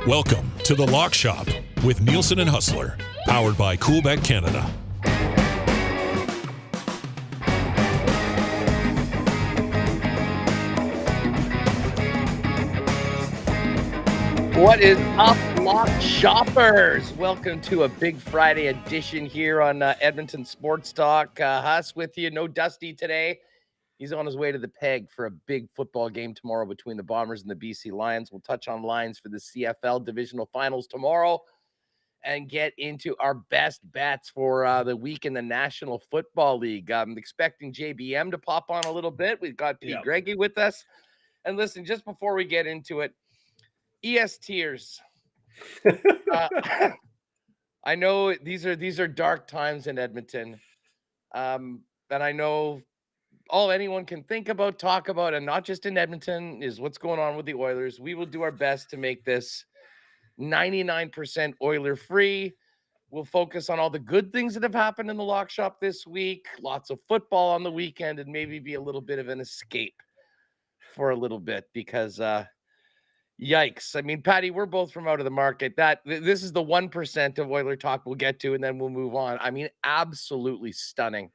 Welcome to The Lock Shop with Nielsen and Hustler, powered by Coolbet Canada. What is up, Lock Shoppers? Welcome to a big Friday edition here on Edmonton Sports Talk. Huss with you. No Dusty today. He's on his way to the Peg for a big football game tomorrow between the Bombers and the BC Lions. We'll touch on lines for the CFL Divisional Finals tomorrow and get into our best bets for the week in the National Football League. I'm expecting JBM to pop on a little bit. We've got Pete Greggy with us. And listen, just before we get into it, ESTers. I know these are dark times in Edmonton. And I know all anyone can think about, talk about, and not just in Edmonton, is what's going on with the Oilers. We will do our best to make this 99% Oiler free. We'll focus on all the good things that have happened in the Lock Shop this week, lots of football on the weekend, and maybe be a little bit of an escape for a little bit because yikes. I mean, Patty, we're both from out of the market. This is the 1% of Oiler talk we'll get to, and then we'll move on. I mean, absolutely stunning.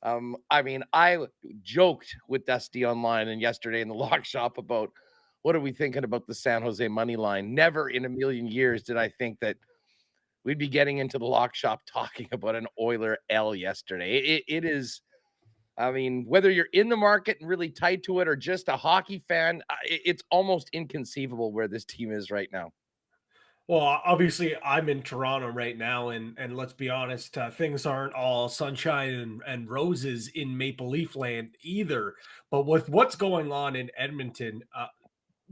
I joked with Dusty online and yesterday in the Lock Shop about what are we thinking about the San Jose money line. Never in a million years did I think that we'd be getting into the Lock Shop talking about an Oiler L yesterday. It is, I mean, whether you're in the market and really tied to it or just a hockey fan, it's almost inconceivable where this team is right now. Well, obviously, I'm in Toronto right now, and let's be honest, things aren't all sunshine and roses in Maple Leaf land either. But with what's going on in Edmonton,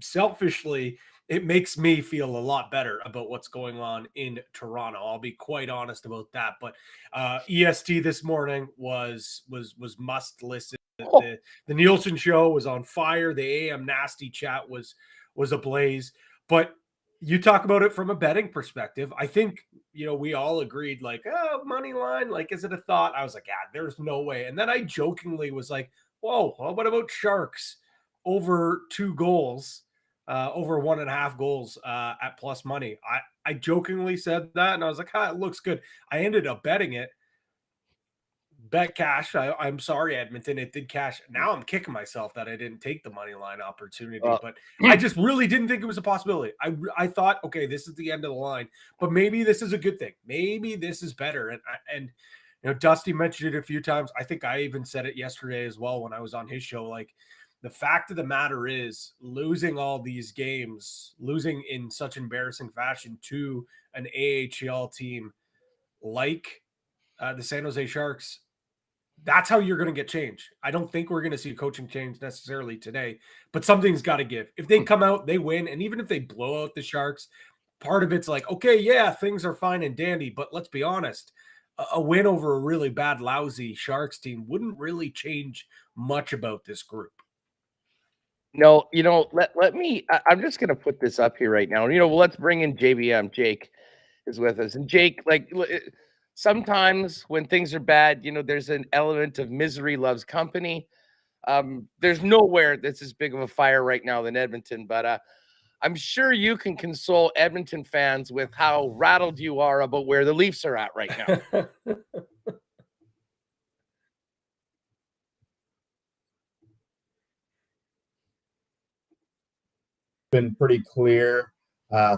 selfishly, it makes me feel a lot better about what's going on in Toronto. I'll be quite honest about that. But EST this morning was must listen. The Nielsen show was on fire. The AM Nasty chat was ablaze. But you talk about it from a betting perspective. I think, we all agreed, like, oh, money line, like, is it a thought? I was like, there's no way. And then I jokingly was like, whoa, what about Sharks over 2 goals, over 1.5 goals at plus money? I jokingly said that, and I was like, it looks good. I ended up betting it. Bet cash. I'm sorry, Edmonton. It did cash. Now I'm kicking myself that I didn't take the money line opportunity, but I just really didn't think it was a possibility. I thought, okay, this is the end of the line, but maybe this is a good thing. Maybe this is better. And Dusty mentioned it a few times. I think I even said it yesterday as well when I was on his show. Like, the fact of the matter is, losing all these games, losing in such embarrassing fashion to an AHL team like the San Jose Sharks, that's how you're going to get change. I don't think we're going to see a coaching change necessarily today, but something's got to give. If they come out, they win. And even if they blow out the Sharks, part of it's like, okay, yeah, things are fine and dandy, but let's be honest, a win over a really bad, lousy Sharks team wouldn't really change much about this group. No, let me, I'm just going to put this up here right now. Let's bring in JBM. Jake is with us. And Jake, sometimes when things are bad, there's an element of misery loves company. There's nowhere that's as big of a fire right now than Edmonton, but I'm sure you can console Edmonton fans with how rattled you are about where the Leafs are at right now. Been pretty clear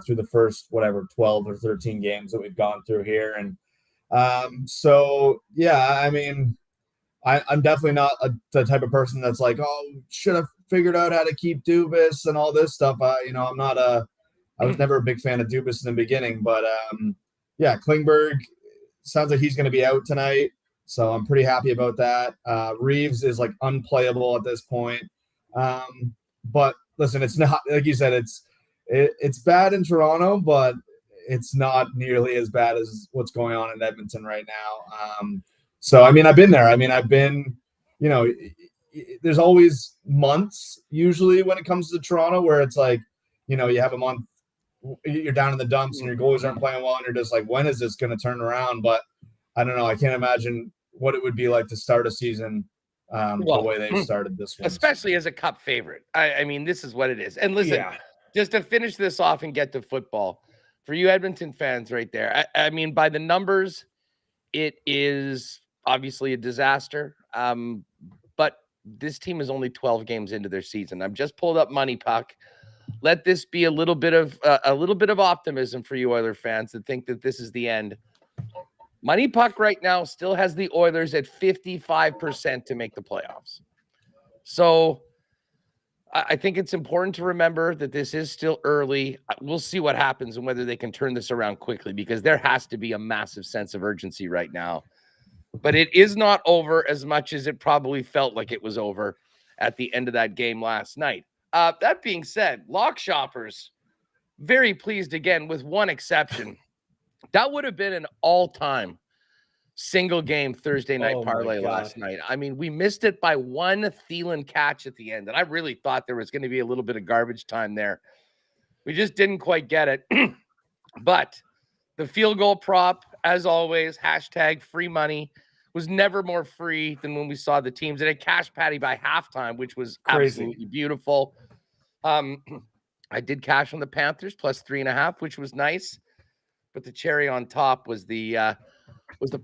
through the first 12 or 13 games that we've gone through here, and so yeah, I mean, I'm definitely not the type of person that's like, oh, should have figured out how to keep Dubas and all this stuff. I was never a big fan of Dubas in the beginning, but yeah, Klingberg sounds like he's going to be out tonight, so I'm pretty happy about that. Reeves is like unplayable at this point, but listen, it's not, like you said, it's bad in Toronto, but it's not nearly as bad as what's going on in Edmonton right now. So, I mean, I've been there. I mean, there's always months usually when it comes to Toronto where it's like, you have a month, you're down in the dumps and your goalies aren't playing well and you're just like, when is this going to turn around? But I don't know. I can't imagine what it would be like to start a season the way they've started this one. Especially as a cup favorite. I mean, this is what it is. And listen, just to finish this off and get to football, for you Edmonton fans right there, I mean, by the numbers, it is obviously a disaster. But this team is only 12 games into their season. I've just pulled up Money Puck. Let this be a little bit of optimism for you Oiler fans that think that this is the end. Money Puck right now still has the Oilers at 55% to make the playoffs. So I think it's important to remember that this is still early. We'll see what happens and whether they can turn this around quickly, because there has to be a massive sense of urgency right now. But it is not over as much as it probably felt like it was over at the end of that game last night. That being said, lock shoppers, very pleased again with one exception. That would have been an all-time single game Thursday night parlay last night. I mean, we missed it by one Thielen catch at the end, and I really thought there was going to be a little bit of garbage time there. We just didn't quite get it. But the field goal prop, as always, hashtag free money, was never more free than when we saw the teams. And a cash patty by halftime, which was Crazy. Absolutely beautiful. I did cash on the Panthers plus 3.5, which was nice. But the cherry on top was the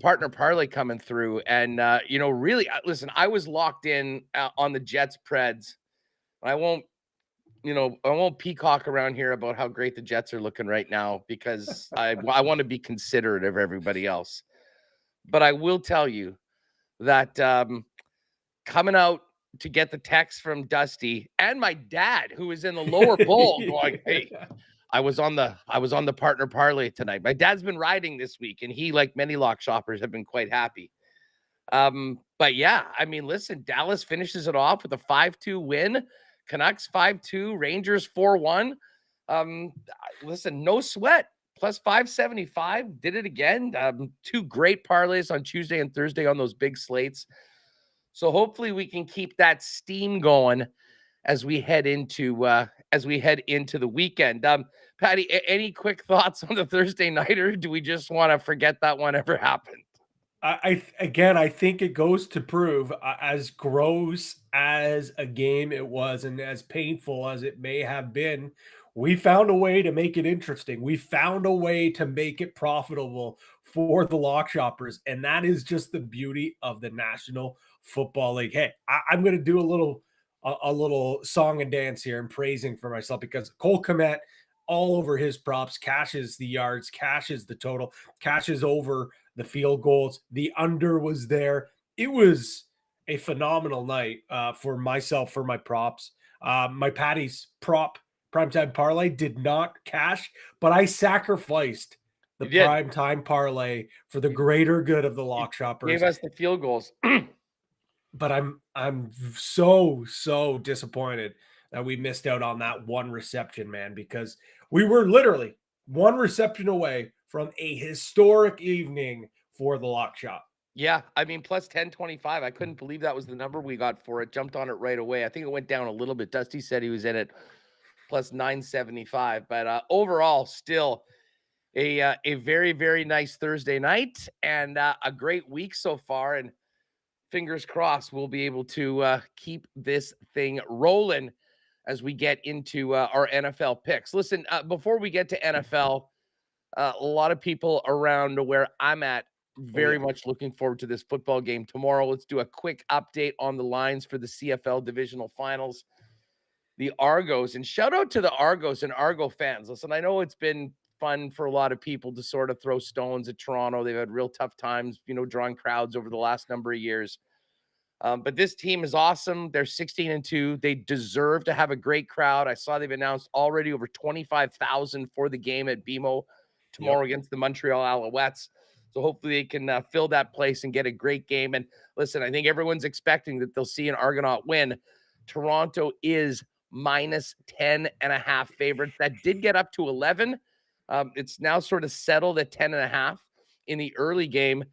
partner parlay coming through. And, really, listen, I was locked in on the Jets Preds. I won't peacock around here about how great the Jets are looking right now, because I want to be considerate of everybody else. But I will tell you that coming out to get the text from Dusty and my dad, who is in the lower bowl, going, "Hey, I was on the partner parlay tonight." My dad's been riding this week, and he, like many lock shoppers, have been quite happy. But yeah, I mean, listen, Dallas finishes it off with a 5-2 win. Canucks 5-2, Rangers 4-1. Listen, no sweat. Plus 575, did it again. Two great parlays on Tuesday and Thursday on those big slates. So hopefully we can keep that steam going as we head into the weekend. Patty, any quick thoughts on the Thursday night, or do we just want to forget that one ever happened? I think it goes to prove, as gross as a game it was and as painful as it may have been, we found a way to make it interesting. We found a way to make it profitable for the lock shoppers. And that is just the beauty of the National Football League. Hey, I'm going to do a little song and dance here and praising for myself, because Cole Kmet, all over his props, cashes the yards, cashes the total, cashes over the field goals. The under was there. It was a phenomenal night for myself, for my props. My Patty's prop primetime parlay did not cash, but I sacrificed the primetime parlay for the greater good of the lock shoppers. Gave us the field goals. But I'm so disappointed that we missed out on that one reception, man, because we were literally one reception away from a historic evening for the lock shop. Yeah, I mean, plus 1025. I couldn't believe that was the number we got for it. Jumped on it right away. I think it went down a little bit. Dusty said he was in it plus 975. But overall, still a very, very nice Thursday night and a great week so far. And fingers crossed we'll be able to keep this thing rolling as we get into our NFL picks. Listen, before we get to NFL, a lot of people around where I'm at very much looking forward to this football game tomorrow. Let's do a quick update on the lines for the CFL Divisional Finals. The Argos, and shout out to the Argos and Argo fans. Listen, I know it's been fun for a lot of people to sort of throw stones at Toronto. They've had real tough times, drawing crowds over the last number of years. But this team is awesome. They're 16-2. They deserve to have a great crowd. I saw they've announced already over 25,000 for the game at BMO tomorrow against the Montreal Alouettes. So hopefully they can fill that place and get a great game. And listen, I think everyone's expecting that they'll see an Argonaut win. Toronto is minus 10.5 favorites. That did get up to 11. It's now sort of settled at 10.5 in the early game.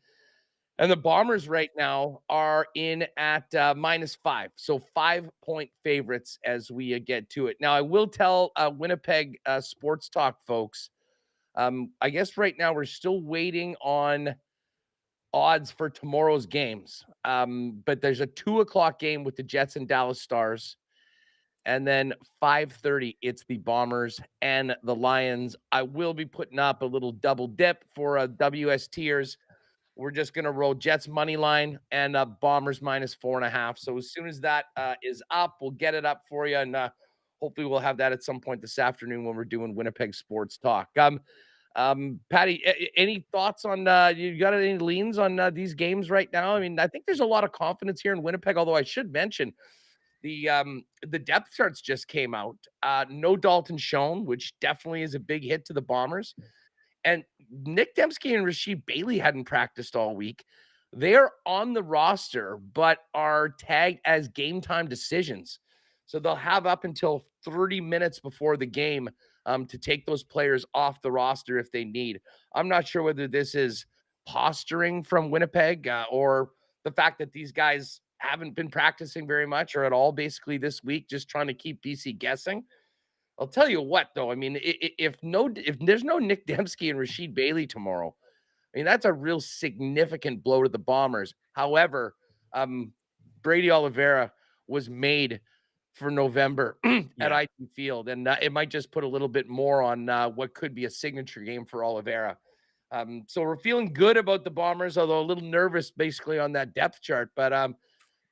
And the Bombers right now are in at -5. So 5-point favorites as we get to it. Now, I will tell Winnipeg Sports Talk folks, I guess right now we're still waiting on odds for tomorrow's games. But there's a 2:00 game with the Jets and Dallas Stars. And then 5:30, it's the Bombers and the Lions. I will be putting up a little double dip for WSTers. We're just going to roll Jets money line and Bombers -4.5. So as soon as that is up, we'll get it up for you. And hopefully we'll have that at some point this afternoon when we're doing Winnipeg Sports Talk. Patty, any thoughts on you got any leans on these games right now? I mean, I think there's a lot of confidence here in Winnipeg, although I should mention the depth charts just came out. No Dalton Schoen, which definitely is a big hit to the Bombers. And Nick Dembski and Rasheed Bailey hadn't practiced all week. They're on the roster, but are tagged as game time decisions. So they'll have up until 30 minutes before the game to take those players off the roster if they need. I'm not sure whether this is posturing from Winnipeg or the fact that these guys haven't been practicing very much or at all basically this week, just trying to keep BC guessing. I'll tell you what, though. I mean, if there's no Nick Dembski and Rasheed Bailey tomorrow, I mean, that's a real significant blow to the Bombers. However, Brady Oliveira was made for November at IT Field, and it might just put a little bit more on what could be a signature game for Oliveira. So we're feeling good about the Bombers, although a little nervous basically on that depth chart. But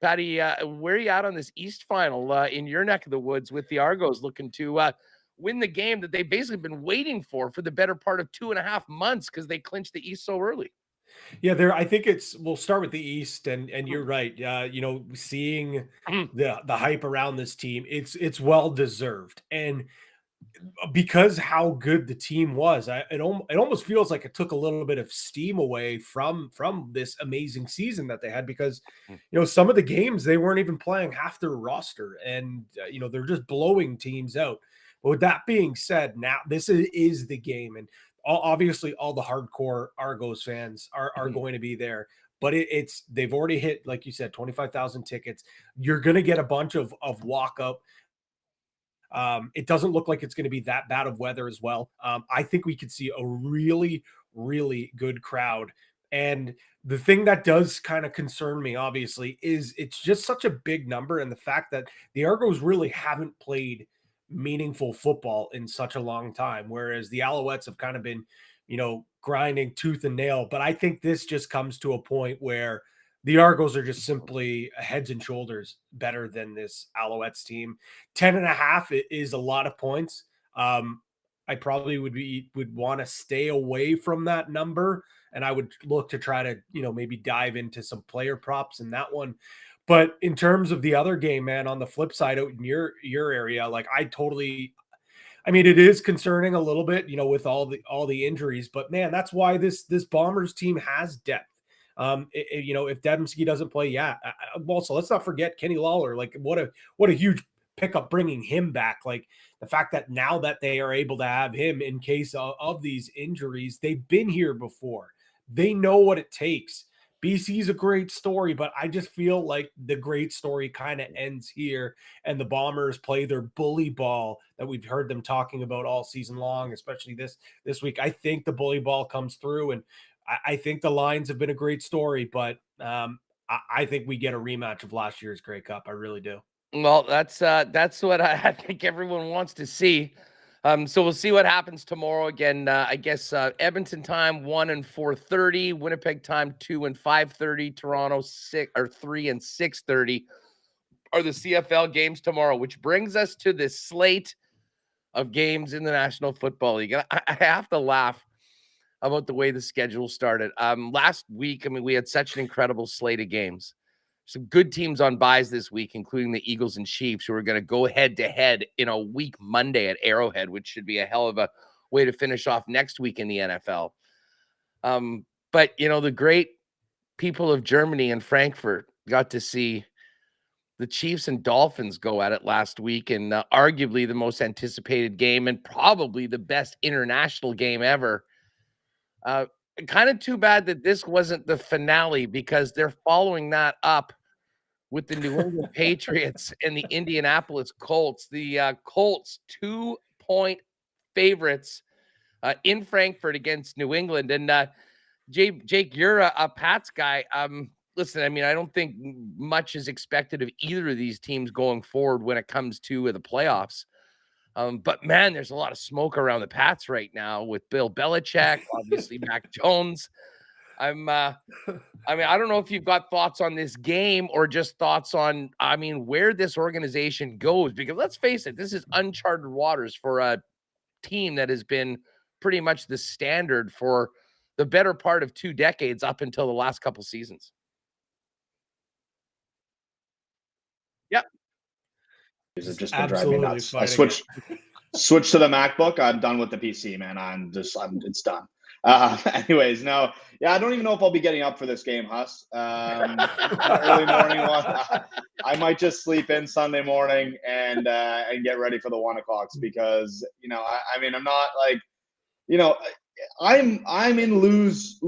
Patty, where are you at on this East final in your neck of the woods with the Argos looking to win the game that they've basically been waiting for the better part of 2.5 months because they clinched the East so early? Yeah, I think we'll start with the East, and you're right. Seeing the hype around this team, it's well deserved. And because how good the team was, it almost feels like it took a little bit of steam away from this amazing season that they had, because some of the games they weren't even playing half their roster, and they're just blowing teams out. But with that being said, now this is the game, and obviously all the hardcore Argos fans are going to be there. But they've already hit, like you said, 25,000 tickets. You're going to get a bunch of walk up. It doesn't look like it's going to be that bad of weather as well. I think we could see a really, really good crowd. And the thing that does kind of concern me, obviously, is it's just such a big number. And the fact that the Argos really haven't played meaningful football in such a long time, whereas the Alouettes have kind of been, grinding tooth and nail. But I think this just comes to a point where the Argos are just simply heads and shoulders better than this Alouettes team. 10.5 is a lot of points. I probably would want to stay away from that number, and I would look to try to, maybe dive into some player props in that one. But in terms of the other game, man, on the flip side, out in your area, like I mean, it is concerning a little bit, with all the injuries, but man, that's why this Bombers team has depth. If Dembski doesn't play, also let's not forget Kenny Lawler. Like what a huge pickup bringing him back. Like the fact that now that they are able to have him in case of these injuries, they've been here before. They know what it takes. BC's a great story, but I just feel like the great story kind of ends here, and the Bombers play their bully ball that we've heard them talking about all season long, especially this week. I think the bully ball comes through, and I think the Lions have been a great story, but I think we get a rematch of last year's Grey Cup. I really do. Well, that's what I think everyone wants to see. So we'll see what happens tomorrow. Again, I guess Edmonton time 1 and 4:30, Winnipeg time 2 and 5:30, Toronto 3 and 6:30 are the CFL games tomorrow, which brings us to this slate of games in the National Football League. And I have to laugh about the way the schedule started. Last week, I mean, we had such an incredible slate of games. Some good teams on buys this week, including the Eagles and Chiefs, who are going to go head-to-head in a week Monday at Arrowhead, which should be a hell of a way to finish off next week in the NFL. But, the great people of Germany and Frankfurt got to see the Chiefs and Dolphins go at it last week, and arguably the most anticipated game and probably the best international game ever. Kind of too bad that this wasn't the finale, because they're following that up with the New England Patriots and the Indianapolis Colts. The Colts 2-point favorites in Frankfurt against New England. And Jake, you're a Pats guy. listen, I mean, I don't think much is expected of either of these teams going forward when it comes to the playoffs. But man, there's a lot of smoke around the Pats right now with Bill Belichick, obviously Mac Jones. I mean, I don't know if you've got thoughts on this game or just thoughts on, I mean, where this organization goes, because let's face it, this is uncharted waters for a team that has been pretty much the standard for the better part of 2 decades up until the last couple seasons. Yep. These have just been driving me nuts. I switched to the MacBook. I'm done with the PC, man. It's done. Anyways, no, yeah, I don't even know if I'll be getting up for this game, Huss. Early morning one. I might just sleep in Sunday morning and get ready for the 1 o'clocks because I mean I'm not like I'm in lose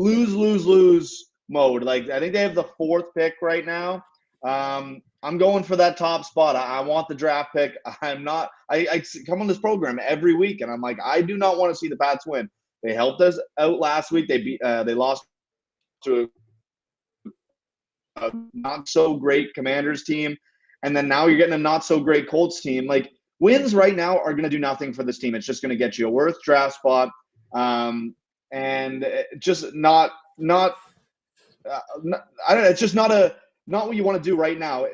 mode. Like I think they have the 4th pick right now. I'm going for that top spot. I want the draft pick. I'm not. I come on this program every week, and I'm like, I do not want to see the Pats win. They helped us out last week. They lost to a not so great Commanders team, and then now you're getting a not so great Colts team. Like wins right now are going to do nothing for this team. It's just going to get you a worth draft spot, and just not. I don't know. It's just not what you want to do right now.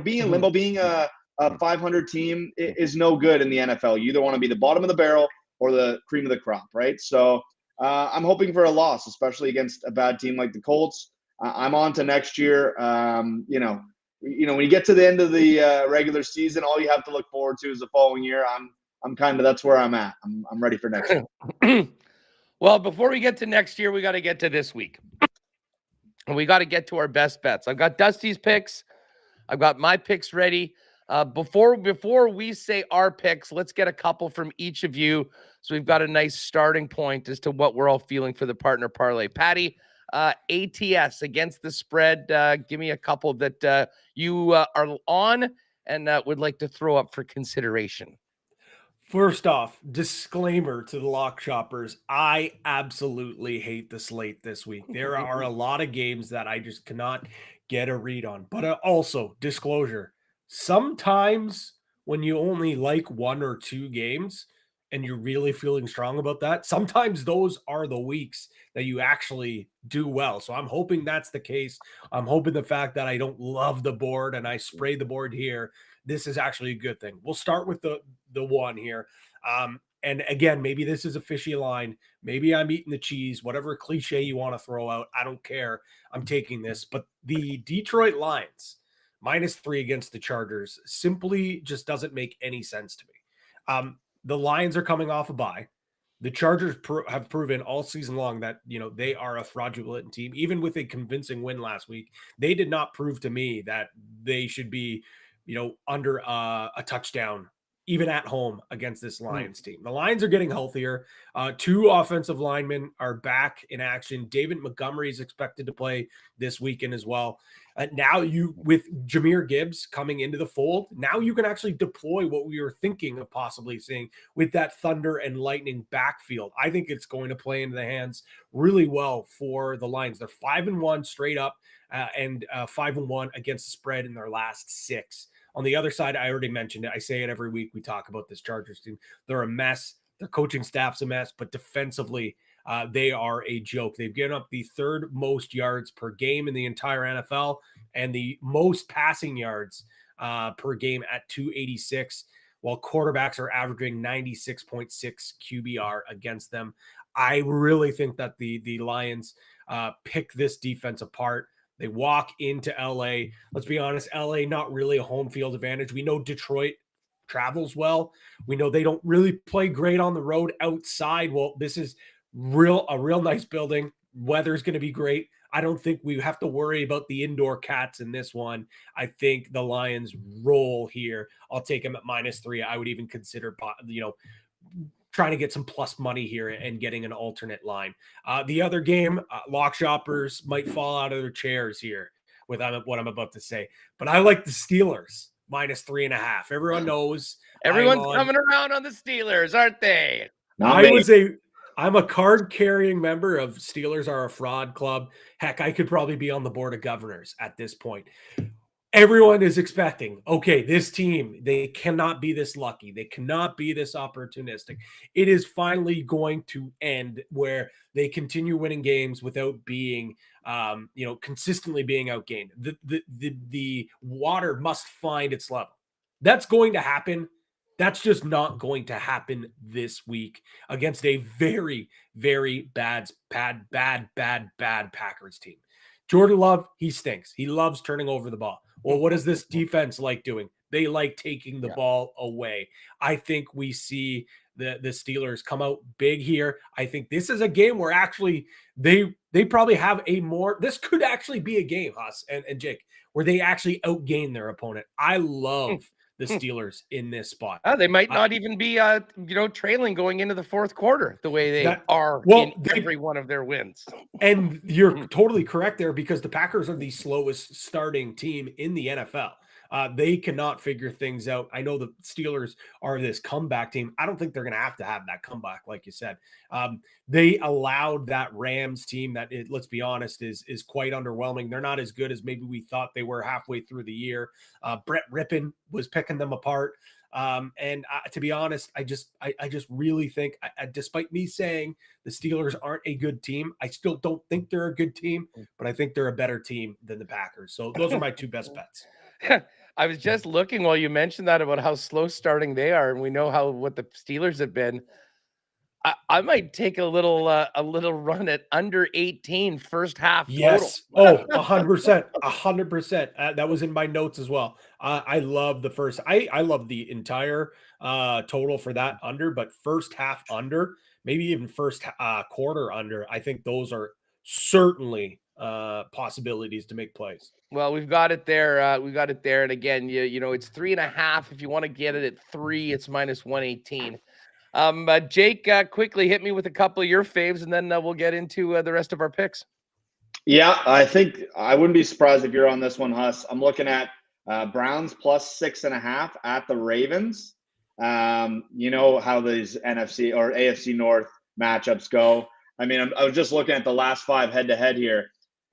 Being in limbo, being a 500 team is no good in the NFL. You either want to be the bottom of the barrel or the cream of the crop, right? So I'm hoping for a loss, especially against a bad team like the Colts. I'm on to next year. When you get to the end of the regular season, all you have to look forward to is the following year. That's where I'm at. I'm ready for next year. Well, before we get to next year, we got to get to this week. And we got to get to our best bets. I've got Dusty's picks. I've got my picks ready. Before we say our picks, let's get a couple from each of you. So we've got a nice starting point as to what we're all feeling for the partner parlay. Patty, ATS against the spread. Give me a couple that you are on and would like to throw up for consideration. First off, disclaimer to the lock shoppers. I absolutely hate the slate this week. There are a lot of games that I just cannot get a read on. But also, disclosure, sometimes when you only like 1 or 2 games and you're really feeling strong about that, sometimes those are the weeks that you actually do well. So I'm hoping that's the case. I'm hoping the fact that I don't love the board and I spray the board here, this is actually a good thing. We'll start with the one here. And again, maybe this is a fishy line. Maybe I'm eating the cheese, whatever cliche you want to throw out. I don't care. I'm taking this. But the Detroit Lions, -3 against the Chargers, simply just doesn't make any sense to me. The Lions are coming off a bye. The Chargers have proven all season long that, they are a fraudulent team. Even with a convincing win last week, they did not prove to me that they should be, under a touchdown, even at home against this Lions team. The Lions are getting healthier. 2 offensive linemen are back in action. David Montgomery is expected to play this weekend as well. Now with Jahmyr Gibbs coming into the fold, now you can actually deploy what we were thinking of possibly seeing with that Thunder and Lightning backfield. I think it's going to play into the hands really well for the Lions. They're 5-1 straight up and 5-1 against the spread in their last 6. On the other side, I already mentioned it. I say it every week we talk about this Chargers team. They're a mess. Their coaching staff's a mess, but defensively, they are a joke. They've given up the 3rd most yards per game in the entire NFL and the most passing yards per game at 286, while quarterbacks are averaging 96.6 QBR against them. I really think that the Lions pick this defense apart. They walk into LA. Let's be honest, LA, not really a home field advantage. We know Detroit travels well. We know they don't really play great on the road outside. Well, this is a real nice building. Weather's going to be great. I don't think we have to worry about the indoor cats in this one. I think the Lions roll here. I'll take them at -3. I would even consider, trying to get some plus money here and getting an alternate line. The other game, lock shoppers might fall out of their chairs here with what I'm about to say, but I like the Steelers -3.5. Everyone knows everyone's coming around on the Steelers, aren't they? I I'm a card-carrying member of Steelers Are a Fraud Club. Heck, I could probably be on the board of governors at this point. Everyone is expecting, okay, this team, they cannot be this lucky. They cannot be this opportunistic. It is finally going to end where they continue winning games without being, consistently being outgained. The water must find its level. That's going to happen. That's just not going to happen this week against a very, very bad Packers team. Jordan Love, he stinks. He loves turning over the ball. Well, what does this defense like doing? They like taking the ball away. I think we see the Steelers come out big here. I think this is a game where actually they probably have this could actually be a game, Huss and Jake, where they actually outgain their opponent. I love the Steelers in this spot. They might not even be, trailing going into the fourth quarter the way they are in every one of their wins. And you're totally correct there because the Packers are the slowest starting team in the NFL. They cannot figure things out. I know the Steelers are this comeback team. I don't think they're going to have that comeback, like you said. They allowed that Rams team that, let's be honest, is quite underwhelming. They're not as good as maybe we thought they were halfway through the year. Brett Rippon was picking them apart. To be honest, I just really think, despite me saying the Steelers aren't a good team, I still don't think they're a good team, but I think they're a better team than the Packers. So those are my two best bets. I was just looking while you mentioned that about how slow starting they are, and we know what the Steelers have been. I might take a little run at under 18 first half total. Yes. Oh, 100%. 100%. That was in my notes as well. I love the first. I love the entire total for that under, but first half under, maybe even first quarter under. I think those are certainly possibilities to make plays. Well, we've got it there. And again, it's 3.5. If you want to get it at 3, it's minus 118. Jake, quickly hit me with a couple of your faves, and then we'll get into the rest of our picks. Yeah, I think I wouldn't be surprised if you're on this one, Huss. I'm looking at Browns plus 6.5 at the Ravens. You know how these NFC or AFC North matchups go. I mean, I was just looking at the last 5 head-to-head here.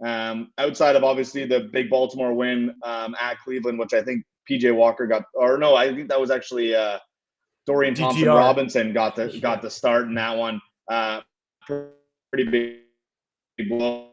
Outside of obviously the big Baltimore win at Cleveland, which I think PJ Walker got, or no, I think that was actually Dorian DTR. Thompson-Robinson got the start in that one. Pretty big blow.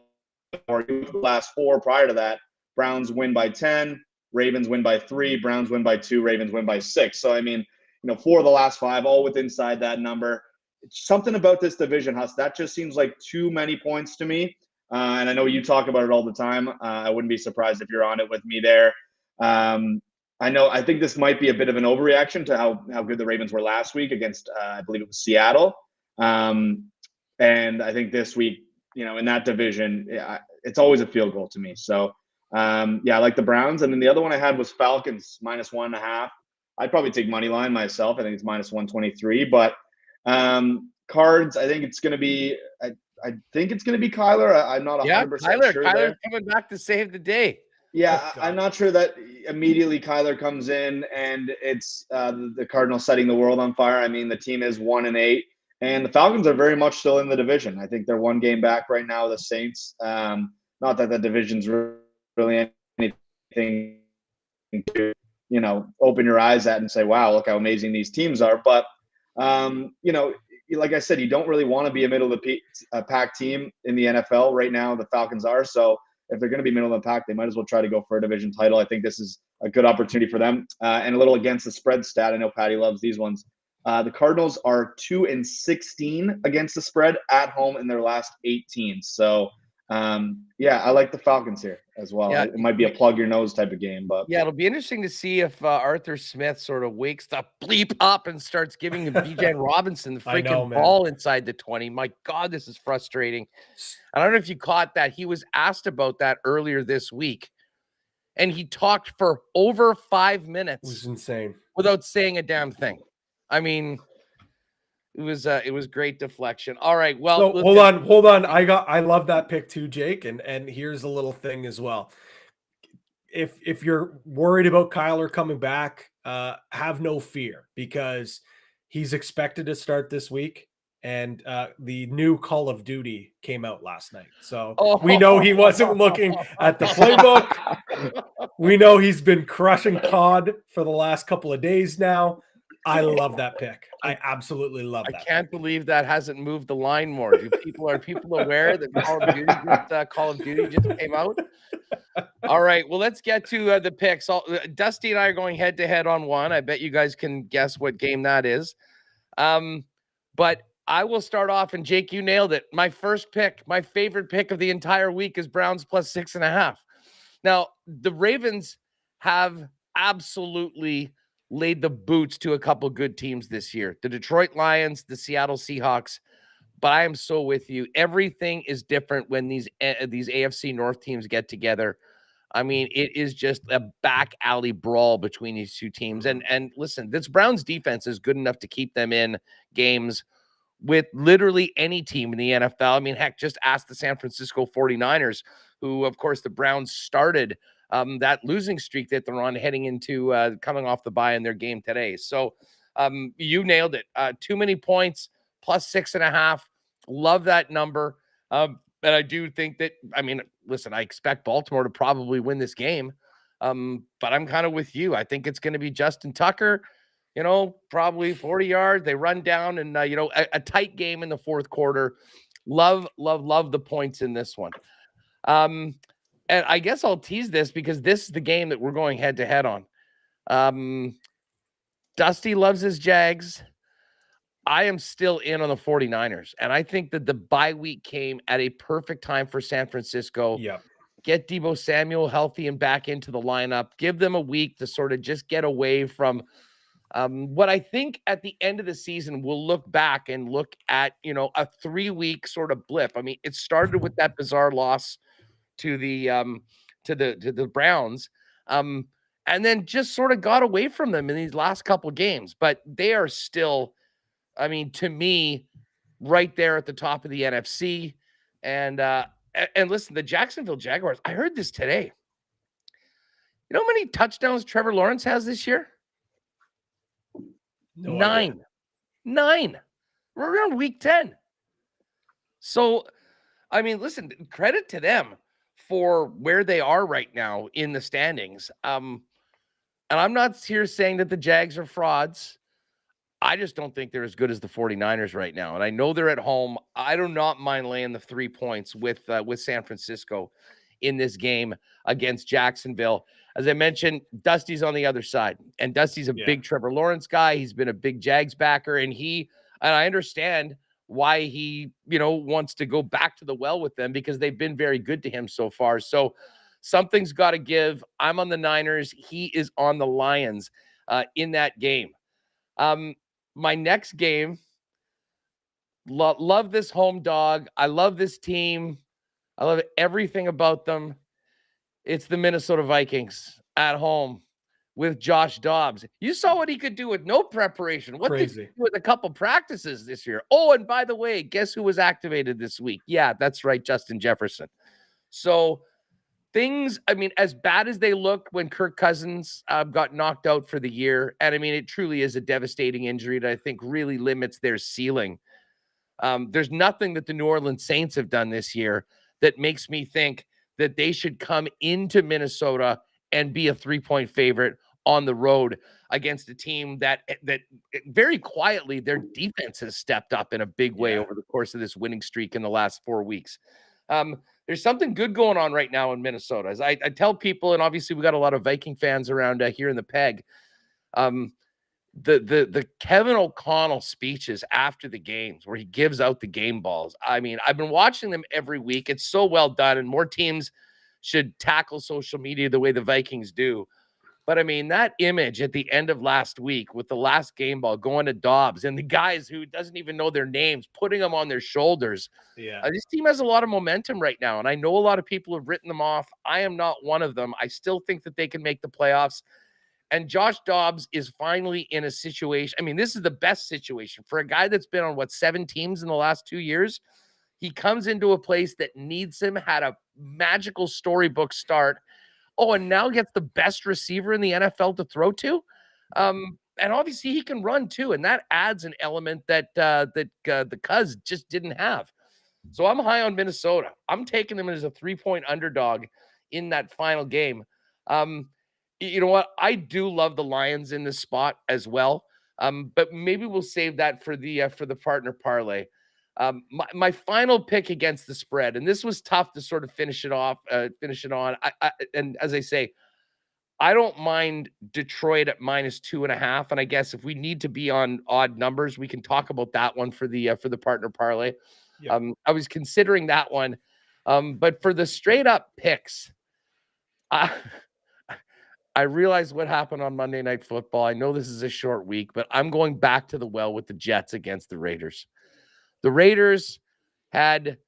The last 4 prior to that, Browns win by 10, Ravens win by 3, Browns win by 2, Ravens win by 6. So I mean, 4 of the last 5, all within inside that number. It's something about this division, Huss, that just seems like too many points to me. And I know you talk about it all the time. I wouldn't be surprised if you're on it with me there. I think this might be a bit of an overreaction to how good the Ravens were last week against, I believe it was Seattle. And I think this week, in that division, it's always a field goal to me. So, I like the Browns. And then the other one I had was Falcons minus 1.5. I'd probably take money line myself. I think it's minus 123. But Cards, I think it's going to be I think it's going to be Kyler. I'm not 100% sure. Kyler's coming back to save the day. Yeah, I'm not sure that immediately Kyler comes in and it's the Cardinals setting the world on fire. I mean, the team is 1-8, and the Falcons are very much still in the division. I think they're 1 game back right now, the Saints. Not that the division's really anything to, open your eyes at and say, wow, look how amazing these teams are. But, like I said, you don't really want to be a middle of the pack team in the NFL right now. The Falcons are. So if they're going to be middle of the pack, they might as well try to go for a division title. I think this is a good opportunity for them. And a little against the spread stat. I know Patty loves these ones. The Cardinals are 2-16 against the spread at home in their last 18. So, I like the Falcons here as well. Yeah. It might be a plug your nose type of game, but it'll be interesting to see if Arthur Smith sort of wakes the bleep up and starts giving Bijan Robinson the freaking ball inside the 20. My God, this is frustrating. I don't know if you caught that. He was asked about that earlier this week, and he talked for over 5 minutes. It was insane without saying a damn thing. I mean, it was great deflection. All right. Well, so, hold on. I love that pick too, Jake. And here's a little thing as well. If you're worried about Kyler coming back, have no fear because he's expected to start this week. and the new Call of Duty came out last night. So Oh. we know he wasn't looking at the playbook. We know he's been crushing COD for the last couple of days now. I love that pick. I absolutely love that. I can't believe that hasn't moved the line more. Are people aware that Call of Duty just came out? All right, well, let's get to the picks. Dusty and I are going head to head on one. I bet you guys can guess what game that is. But I will start off, and Jake, you nailed it. My first pick, my favorite pick of the entire week, is Browns plus 6.5. Now, the Ravens have absolutely laid the boots to a couple good teams this year. The Detroit Lions, the Seattle Seahawks. But I am so with you. Everything is different when these AFC North teams get together. I mean, it is just a back alley brawl between these two teams. And listen, this Browns defense is good enough to keep them in games with literally any team in the NFL. I mean, heck, just ask the San Francisco 49ers, who, of course, the Browns started that losing streak that they're on heading into coming off the bye in their game today. So you nailed it. Too many points, plus 6.5. Love that number. And I do think that, I mean, listen, I expect Baltimore to probably win this game. But I'm kind of with you. I think it's going to be Justin Tucker, probably 40 yards. They run down and, a tight game in the fourth quarter. Love the points in this one. And I guess I'll tease this because this is the game that we're going head to head on. Dusty loves his Jags. I am still in on the 49ers. And I think that the bye week came at a perfect time for San Francisco. Yeah. Get Deebo Samuel healthy and back into the lineup. Give them a week to sort of just get away from what I think at the end of the season we'll look back and look at, a 3-week sort of blip. I mean, it started with that bizarre loss to the Browns. And then just sort of got away from them in these last couple of games. But they are still, I mean, to me, right there at the top of the NFC. And listen, the Jacksonville Jaguars, I heard this today. You know how many touchdowns Trevor Lawrence has this year? No 9. idea. 9. We're around week 10. So, I mean, listen, credit to them for where they are right now in the standings. And I'm not here saying that the Jags are frauds. I just don't think they're as good as the 49ers right now. And I know they're at home. I do not mind laying the 3 points with San Francisco in this game against Jacksonville. As I mentioned, Dusty's on the other side. And Dusty's a big Trevor Lawrence guy. He's been a big Jags backer. And I understand why he, wants to go back to the well with them because they've been very good to him so far. So something's got to give. I'm on the Niners. He is on the Lions in that game. My next game, love this home dog. I love this team. I love everything about them. It's the Minnesota Vikings at home with Josh Dobbs. You saw what he could do with no preparation. What did he do with a couple practices this year? Oh, and by the way, guess who was activated this week? Yeah, that's right, Justin Jefferson. So things, I mean, as bad as they look when Kirk Cousins got knocked out for the year, and I mean, it truly is a devastating injury that I think really limits their ceiling. There's nothing that the New Orleans Saints have done this year that makes me think that they should come into Minnesota and be a 3-point favorite on the road against a team that very quietly, their defense has stepped up in a big way over the course of this winning streak in the last 4 weeks. There's something good going on right now in Minnesota. As I tell people, and obviously we got a lot of Viking fans around here in the Peg. The Kevin O'Connell speeches after the games where he gives out the game balls. I mean, I've been watching them every week. It's so well done, and more teams should tackle social media the way the Vikings do. But I mean, that image at the end of last week with the last game ball going to Dobbs and the guys who doesn't even know their names, putting them on their shoulders. Yeah. This team has a lot of momentum right now. And I know a lot of people have written them off. I am not one of them. I still think that they can make the playoffs. And Josh Dobbs is finally in a situation. I mean, this is the best situation for a guy that's been on 7 teams in the last 2 years. He comes into a place that needs him, had a magical storybook start. Oh, and now gets the best receiver in the NFL to throw to. And obviously he can run too, and that adds an element that the Cuz just didn't have. So I'm high on Minnesota. I'm taking them as a 3-point underdog in that final game. You know what? I do love the Lions in this spot as well. But maybe we'll save that for the partner parlay. My final pick against the spread, and this was tough to sort of finish it off, finish it on. And as I say, I don't mind Detroit at -2.5. And I guess if we need to be on odd numbers, we can talk about that one for the partner parlay. Yeah. I was considering that one. But for the straight up picks, I realize what happened on Monday Night Football. I know this is a short week, but I'm going back to the well with the Jets against the Raiders. The Raiders had,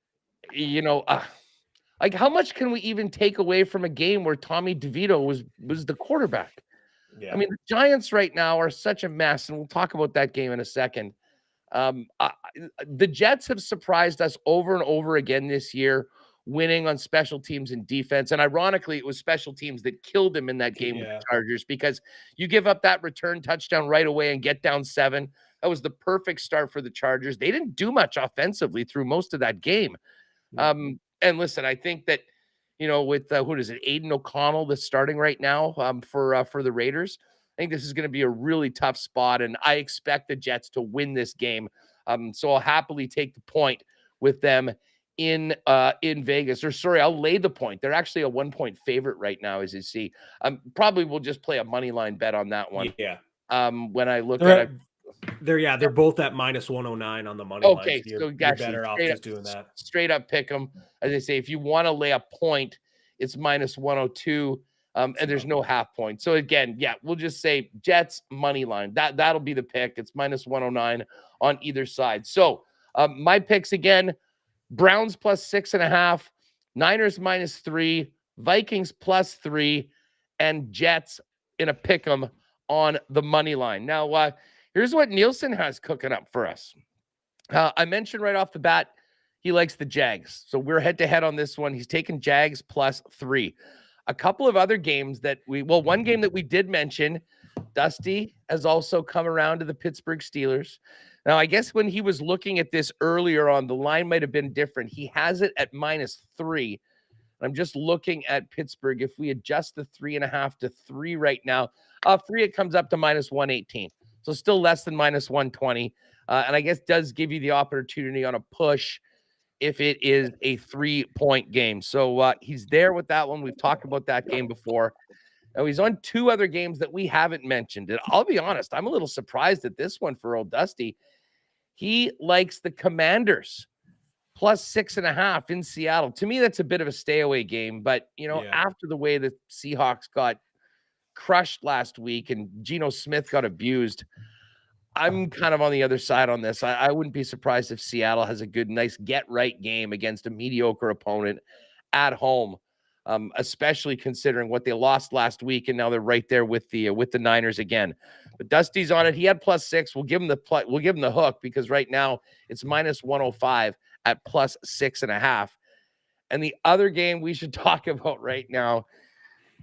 like, how much can we even take away from a game where Tommy DeVito was the quarterback? Yeah. I mean, the Giants right now are such a mess, and we'll talk about that game in a second. The Jets have surprised us over and over again this year, winning on special teams and defense. And ironically, it was special teams that killed them in that game with the Chargers, because you give up that return touchdown right away and get down 7. That was the perfect start for the Chargers. They didn't do much offensively through most of that game. And listen, I think that, with what is it, Aiden O'Connell that's starting right now for the Raiders, I think this is going to be a really tough spot, and I expect the Jets to win this game. So I'll happily take the point with them in Vegas. Or sorry, I'll lay the point. They're actually a 1-point favorite right now, as you see. Probably we'll just play a money line bet on that one. Yeah. When I look at it. They're both at -109 on the money line. Okay, So so you're better off just doing that. Straight up pick them. As I say, if you want to lay a point, it's -102. And there's no half point. So again, we'll just say Jets money line. That'll be the pick. It's -109 on either side. So my picks again: Browns +6.5, Niners -3, Vikings +3, and Jets in a pick 'em on the money line. Now, here's what Nielsen has cooking up for us. I mentioned right off the bat he likes the Jags, so we're head to head on this one. He's taking Jags +3. A couple of other games that one game that we did mention, Dusty has also come around to the Pittsburgh Steelers. Now, I guess when he was looking at this earlier on, the line might have been different. He has it at -3. I'm just looking at Pittsburgh. If we adjust the 3.5 to 3 right now, 3, it comes up to -118. So still less than -120. And I guess does give you the opportunity on a push if it is a 3-point game. So he's there with that one. We've talked about that game before. Now he's on 2 other games that we haven't mentioned. And I'll be honest, I'm a little surprised at this one for old Dusty. He likes the Commanders +6.5 in Seattle. To me, that's a bit of a stay away game. But, after the way the Seahawks got crushed last week and Geno Smith got abused, I'm kind of on the other side on this. I wouldn't be surprised if Seattle has a good, nice get-right game against a mediocre opponent at home, especially considering what they lost last week, and now they're right there with the Niners again. But Dusty's on it. He had +6. We'll give him the hook, because right now it's -105 at +6.5. And the other game we should talk about right now,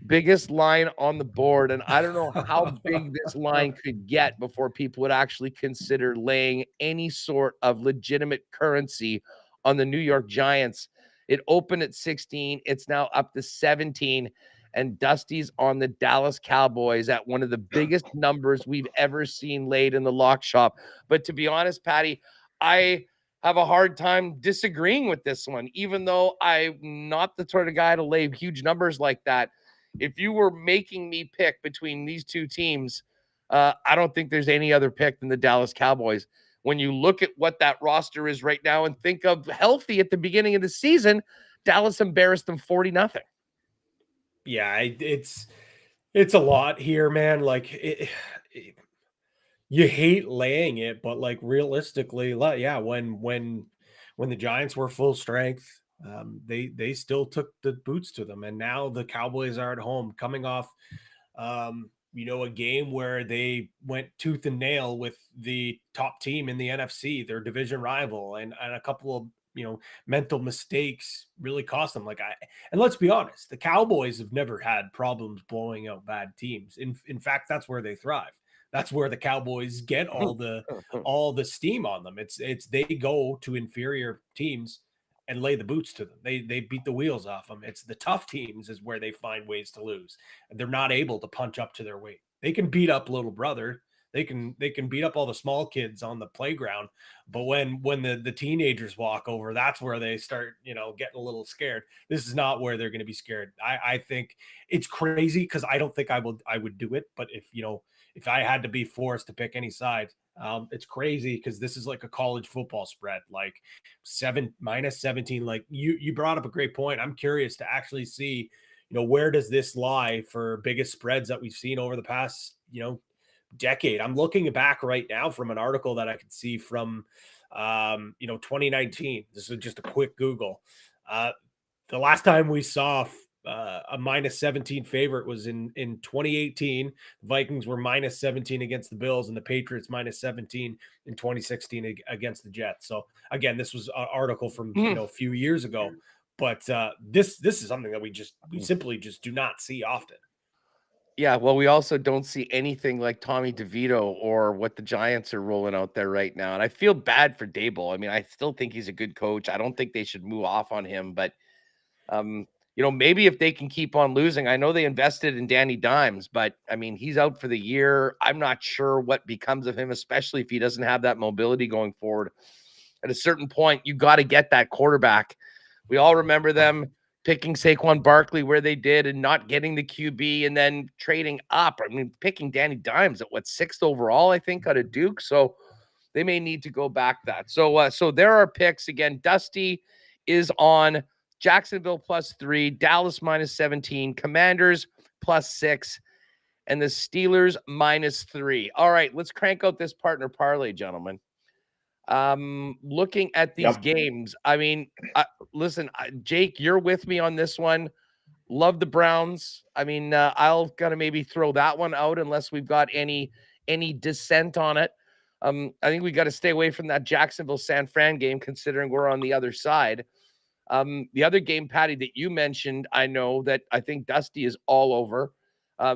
biggest line on the board, and I don't know how big this line could get before people would actually consider laying any sort of legitimate currency on the New York Giants. It opened at 16. It's now up to 17, and Dusty's on the Dallas Cowboys at one of the biggest numbers we've ever seen laid in the lock shop. But to be honest, Patty, I have a hard time disagreeing with this one, even though I'm not the sort of guy to lay huge numbers like that. If you were making me pick between these two teams, I don't think there's any other pick than the Dallas Cowboys. When you look at what that roster is right now and think of healthy at the beginning of the season, Dallas embarrassed them 40-0. Yeah, it's a lot here, man. Like, you hate laying it, but like realistically, when the Giants were full strength, they still took the boots to them, and now the Cowboys are at home, coming off a game where they went tooth and nail with the top team in the NFC, their division rival, and a couple of mental mistakes really cost them. And let's be honest, the Cowboys have never had problems blowing out bad teams. In fact, that's where they thrive. that's where the Cowboys get all the steam on them. It's they go to inferior teams and lay the boots to them. They beat the wheels off them. It's the tough teams is where they find ways to lose. And they're not able to punch up to their weight. They can beat up little brother. They can beat up all the small kids on the playground, but when the teenagers walk over, that's where they start, getting a little scared. This is not where they're going to be scared. I think it's crazy because I don't think I would do it. But if I had to be forced to pick any side, it's crazy because this is like a college football spread, like -17. Like you brought up a great point. I'm curious to actually see, where does this lie for biggest spreads that we've seen over the past, decade. I'm looking back right now from an article that I could see from 2019. This is just a quick Google. The last time we saw a -17 favorite was in 2018. The Vikings were -17 against the Bills, and the Patriots -17 in 2016 against the Jets. So again, this was an article from a few years ago, but this is something that we simply just do not see often. Yeah, well, we also don't see anything like Tommy DeVito or what the Giants are rolling out there right now. And I feel bad for Dable. I mean, I still think he's a good coach. I don't think they should move off on him, but maybe if they can keep on losing. I know they invested in Danny Dimes, but I mean, he's out for the year. I'm not sure what becomes of him, especially if he doesn't have that mobility going forward. At a certain point, you got to get that quarterback. We all remember them picking Saquon Barkley where they did and not getting the QB and then trading up. I mean, picking Danny Dimes at 6th overall, I think, out of Duke. So they may need to go back that. So there are picks. Again, Dusty is on Jacksonville +3, Dallas -17, Commanders +6, and the Steelers -3. All right, let's crank out this partner parlay, gentlemen. Looking at these games, I mean, listen, Jake, you're with me on this one. Love the Browns. I mean, I'll gotta maybe throw that one out unless we've got any dissent on it. I think we got to stay away from that Jacksonville San Fran game, considering we're on the other side. The other game, Patty, that you mentioned, I know that I think Dusty is all over,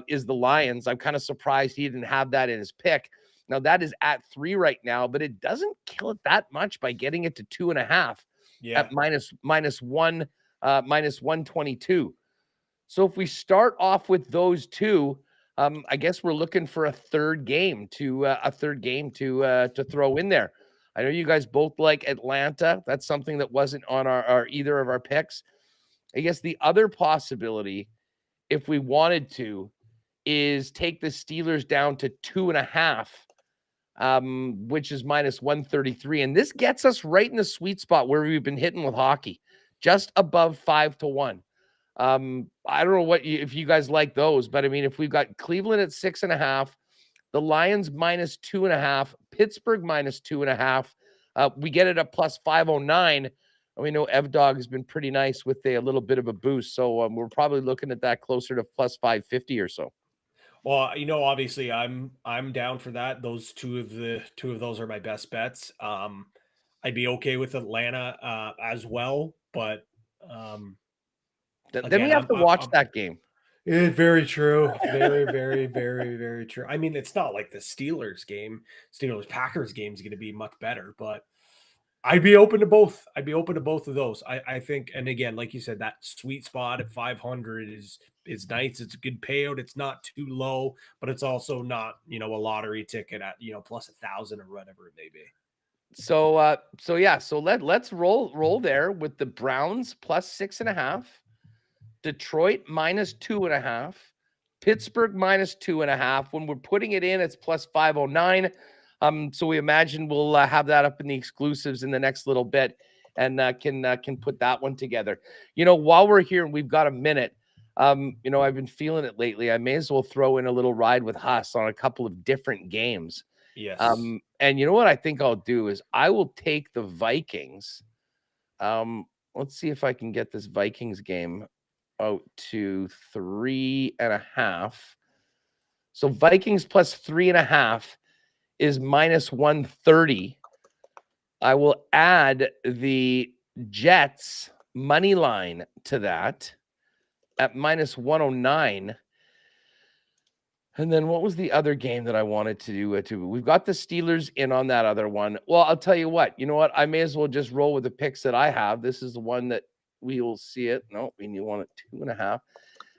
is the Lions. I'm kind of surprised he didn't have that in his pick. Now that is at 3 right now, but it doesn't kill it that much by getting it to 2.5 at -122. So if we start off with those two, I guess we're looking for a third game to throw in there. I know you guys both like Atlanta. That's something that wasn't on our either of our picks. I guess the other possibility, if we wanted to, is take the Steelers down to 2.5. Which is -133. And this gets us right in the sweet spot where we've been hitting with hockey, just above 5-1. I don't know if you guys like those, but I mean, if we've got Cleveland at 6.5, the Lions -2.5, Pittsburgh -2.5, we get it at +509. And we know Evdog has been pretty nice with a little bit of a boost. So we're probably looking at that closer to +550 or so. Well, obviously I'm down for that. Those two of those are my best bets. I'd be okay with Atlanta as well, but then we have to watch that game. Very true. Very, very, very, very true. I mean, it's not like the Steelers Packers game is going to be much better, but I'd be open to both. I'd be open to both of those. I think, and again, like you said, that sweet spot at 500 is nice. It's a good payout. It's not too low, but it's also not, a lottery ticket at, plus 1,000 or whatever it may be. So let's roll there with the Browns +6.5, Detroit -2.5, Pittsburgh -2.5. When we're putting it in, it's +509. So we imagine we'll have that up in the exclusives in the next little bit, and can put that one together. While we're here and we've got a minute, I've been feeling it lately. I may as well throw in a little ride with Huss on a couple of different games. Yes. And you know what I think I'll do is I will take the Vikings. Let's see if I can get this Vikings game out to 3.5. So Vikings +3.5 is -130. I will add the Jets money line to that at -109. And then what was the other game that I wanted to do? We've got the Steelers in on that other one. Well, I'll tell you what. You know what? I may as well just roll with the picks that I have. This is the one that we will see it. No, we want it 2.5.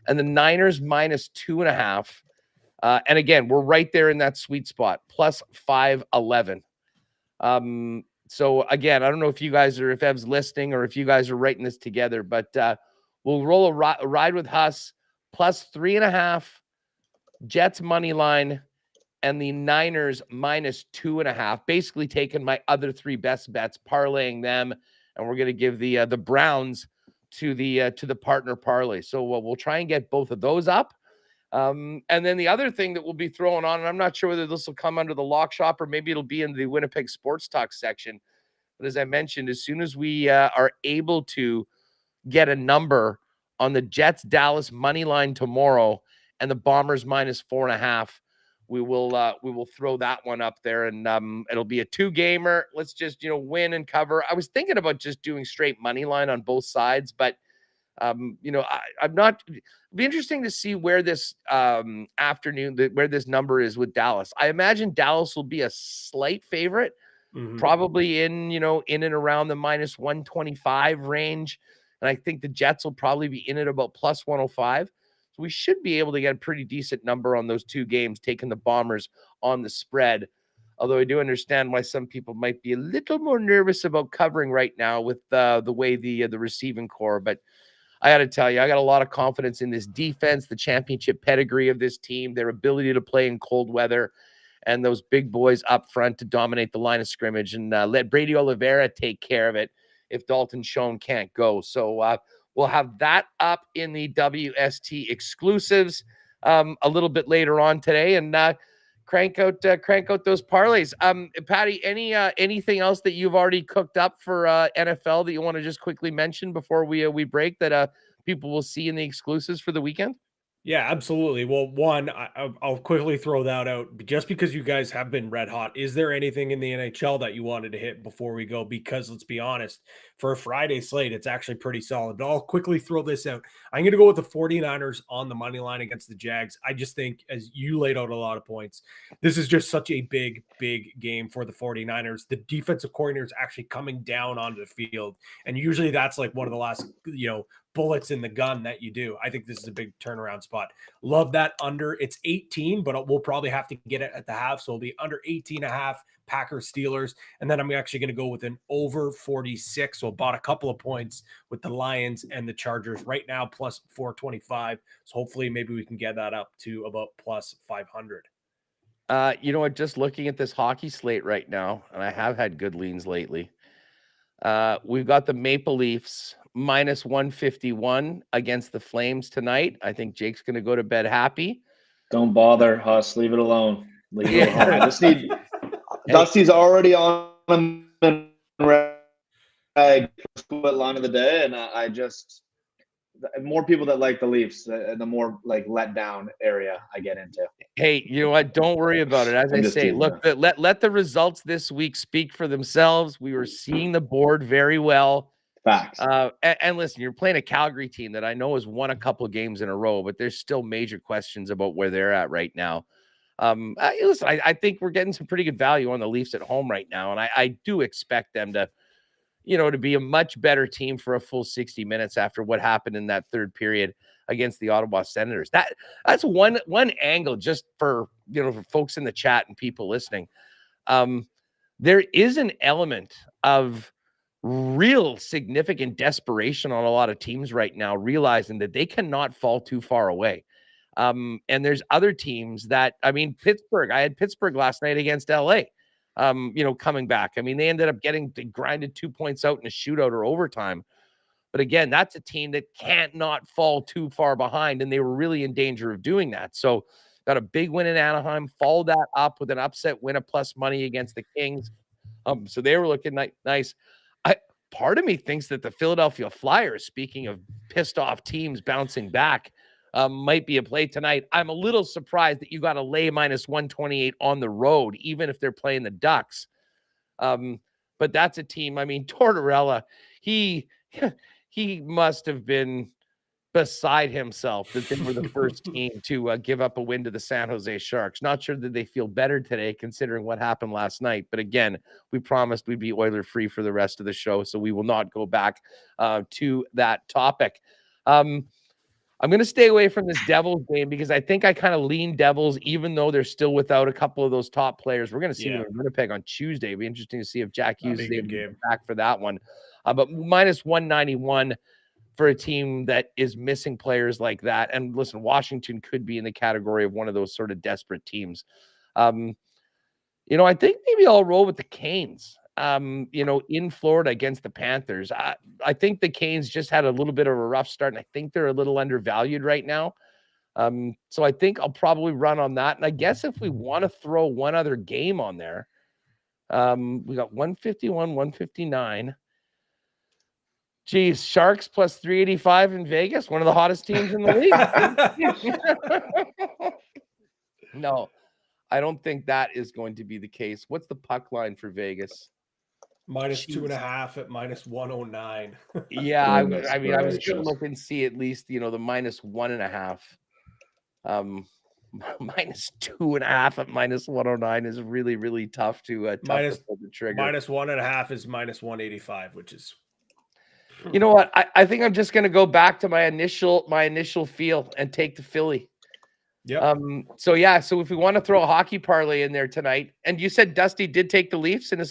And the Niners minus 2.5. And again, we're right there in that sweet spot, plus 511. So again, I don't know if you guys are, if Ev's listening or if you guys are writing this together, but we'll roll a ride with Huss, plus 3.5, Jets money line, and the Niners minus 2.5. Basically taking my other three best bets, parlaying them, and we're going to give the Browns to the partner parlay. So we'll try and get both of those up. And then the other thing that we'll be throwing on, and I'm not sure whether this will come under the lock shop or maybe it'll be in the Winnipeg Sports Talk section. But as I mentioned, as soon as we are able to get a number on the Jets Dallas money line tomorrow and the Bombers minus 4.5, we will throw that one up there, and it'll be a 2-gamer. Let's just win and cover. I was thinking about just doing straight money line on both sides, but I'm not. It'll be interesting to see where this afternoon, where this number is with Dallas. I imagine Dallas will be a slight favorite, probably in and around the minus 125 range, and I think the Jets will probably be in at about plus 105. So we should be able to get a pretty decent number on those two games, taking the Bombers on the spread. Although I do understand why some people might be a little more nervous about covering right now with the way the receiving core, but I got to tell you, I got a lot of confidence in this defense, the championship pedigree of this team, their ability to play in cold weather, and those big boys up front to dominate the line of scrimmage and let Brady Oliveira take care of it if Dalton Schoen can't go. So we'll have that up in the WST exclusives a little bit later on today, and crank out those parlays. Patty, anything else that you've already cooked up for NFL that you want to just quickly mention before we break that people will see in the exclusives for the weekend? Yeah, absolutely. Well, one, I'll quickly throw that out. Just because you guys have been red hot, is there anything in the NHL that you wanted to hit before we go? Because let's be honest, for a Friday slate, it's actually pretty solid. But I'll quickly throw this out. I'm going to go with the 49ers on the money line against the Jags. I just think, as you laid out a lot of points, this is just such a big, big game for the 49ers. The defensive coordinator is actually coming down onto the field. And usually that's like one of the last, bullets in the gun that you do. I think this is a big turnaround spot. Love that under. It's 18, but we'll probably have to get it at the half. So it'll be under 18.5, Packers Steelers. And then I'm actually going to go with an over 46. So about a couple of points with the Lions and the Chargers right now, plus 425. So hopefully maybe we can get that up to about plus 500. You know what? Just looking at this hockey slate right now, and I have had good leans lately. We've got the Maple Leafs minus 151 against the Flames tonight. I think Jake's going to go to bed happy. Don't bother, Huss. Leave it alone. Leave it alone. I just need Dusty's already on the rag for split line of the day, and I just more people that like the Leafs, the more like let down area I get into. Hey, you know what? Don't worry about it. As I say, look, let the results this week speak for themselves. We were seeing the board very well. Facts. And listen, you're playing a Calgary team that I know has won a couple of games in a row, but there's still major questions about where they're at right now. Listen, I think we're getting some pretty good value on the Leafs at home right now, and I do expect them to, to be a much better team for a full 60 minutes after what happened in that third period against the Ottawa Senators. That's one angle just for, for folks in the chat and people listening. There is an element of real significant desperation on a lot of teams right now, realizing that they cannot fall too far away. And there's other teams that, Pittsburgh, I had Pittsburgh last night against LA, coming back. They ended up getting grinded 2 points out in a shootout or overtime. But again, that's a team that can't not fall too far behind, and they were really in danger of doing that. So got a big win in Anaheim, followed that up with an upset win of plus money against the Kings. So they were looking nice. Part of me thinks that the Philadelphia Flyers, speaking of pissed off teams bouncing back, might be a play tonight. I'm a little surprised that you got to lay minus 128 on the road, even if they're playing the Ducks. But that's a team. Tortorella, he must have been beside himself that they were the first team to give up a win to the San Jose Sharks. Not sure that they feel better today considering what happened last night. But again, we promised we'd be Oiler free for the rest of the show, so we will not go back to that topic. I'm going to stay away from this Devils game because I think I kind of lean Devils, even though they're still without a couple of those top players. We're going to see them in Winnipeg on Tuesday. It'll be interesting to see if Jack Hughes is able to get back for that one. But minus 191 for a team that is missing players like that. And listen, Washington could be in the category of one of those sort of desperate teams. I think maybe I'll roll with the Canes. In Florida against the Panthers. I think the Canes just had a little bit of a rough start, and I think they're a little undervalued right now. So I think I'll probably run on that. And I guess if we want to throw one other game on there, we got 151, 159. Geez, Sharks plus 385 in Vegas, one of the hottest teams in the league. No, I don't think that is going to be the case. What's the puck line for Vegas? Minus 2.5 at minus 109. Yeah, I was going to look and see at least, the minus 1.5. Minus 2.5 at minus 109 is really, really tough to pull the trigger. Minus 1.5 is minus 185, which is. You know what? I think I'm just going to go back to my initial feel and take the Philly. Yeah. So if we want to throw a hockey parlay in there tonight, and you said Dusty did take the Leafs in the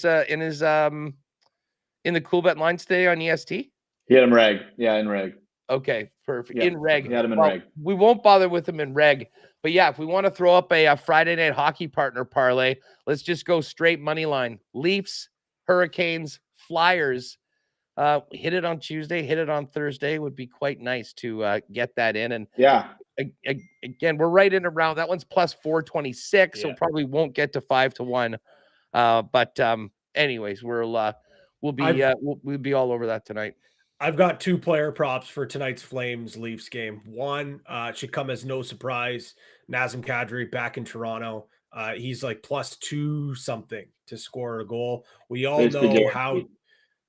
Coolbet lines today on EST. He had him reg. Yeah, in reg. Okay, perfect. Yeah, in reg. He had him in reg. We won't bother with him in reg. But yeah, if we want to throw up a Friday night hockey partner parlay, let's just go straight money line. Leafs, Hurricanes, Flyers. Hit it on Tuesday, hit it on Thursday would be quite nice to get that in. And yeah, again, we're right in around that one's plus 426, so probably won't get to 5-1. But anyways, we'll be all over that tonight. I've got 2 player props for tonight's Flames Leafs game. One should come as no surprise. Nazem Kadri back in Toronto. He's like plus 2 something to score a goal. We all know how.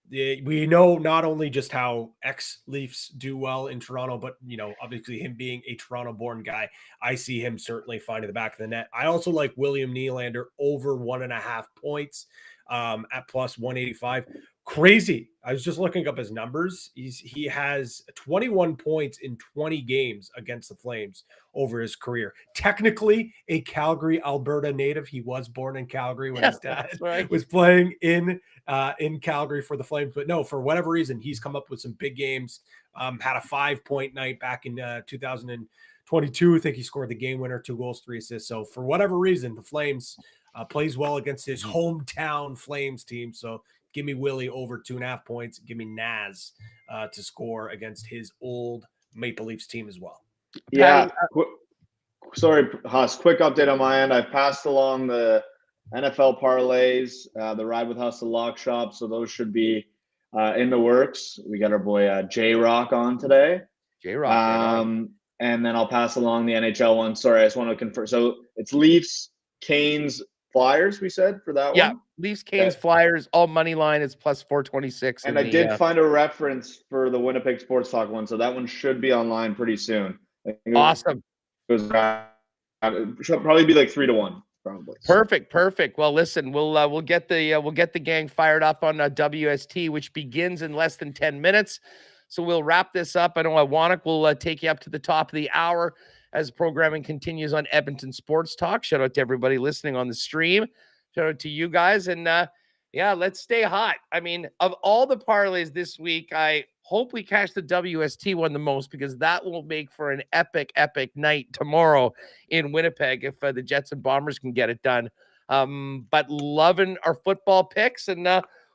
We know not only just how ex-Leafs do well in Toronto, but, obviously him being a Toronto-born guy, I see him certainly finding the back of the net. I also like William Nylander over 1.5 points at plus 185. Crazy. I was just looking up his numbers. He has 21 points in 20 games against the Flames over his career. Technically a Calgary, Alberta native. He was born in Calgary when his dad was playing in Calgary for the Flames. But no, for whatever reason, he's come up with some big games. Had a 5-point night back in 2022. I think he scored the game winner, 2 goals, 3 assists. So for whatever reason, the Flames plays well against his hometown Flames team. So give me Willie over 2.5 points. Give me Naz to score against his old Maple Leafs team as well. Yeah. Sorry, Huss. Quick update on my end. I've passed along the NFL parlays, the Ride with Huss, the Lock Shop. So those should be in the works. We got our boy J-Rock on today. J-Rock. And then I'll pass along the NHL one. Sorry, I just want to confirm. So it's Leafs, Canes, Flyers, we said, for that one? Yeah, Leafs, Canes, Flyers, all money line is plus 426. And I did find a reference for the Winnipeg Sports Talk one, so that one should be online pretty soon. Awesome. It should probably be like 3-1, probably. Perfect. Well, listen, we'll get the gang fired up on WST, which begins in less than 10 minutes. So we'll wrap this up. I know Iwanek will take you up to the top of the hour as programming continues on Edmonton Sports Talk. Shout out to everybody listening on the stream. Shout out to you guys. And let's stay hot. I mean, of all the parlays this week, I hope we catch the WST one the most, because that will make for an epic night tomorrow in Winnipeg if the Jets and Bombers can get it done. But loving our football picks, and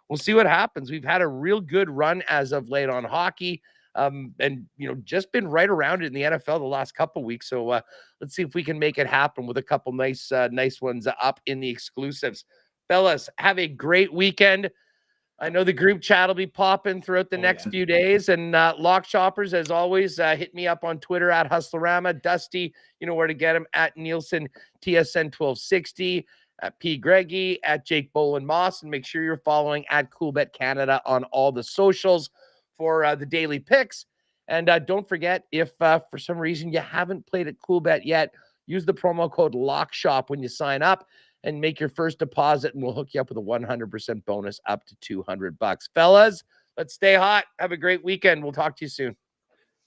we'll see what happens. We've had a real good run as of late on hockey. And just been right around it in the NFL the last couple of weeks. So let's see if we can make it happen with a couple nice ones up in the exclusives. Fellas, have a great weekend. I know the group chat will be popping throughout the next few days. And Lock Shoppers, as always, hit me up on Twitter at Hustlerama. Dusty, you know where to get him, at Nielsen TSN 1260, at P Greggy, at Jake Bolin Moss, and make sure you're following at Coolbet Canada on all the socials for the daily picks. And don't forget, if for some reason you haven't played at Coolbet yet, use the promo code LOCKSHOP when you sign up and make your first deposit, and we'll hook you up with a 100% bonus up to $200. Fellas, let's stay hot. Have a great weekend. We'll talk to you soon.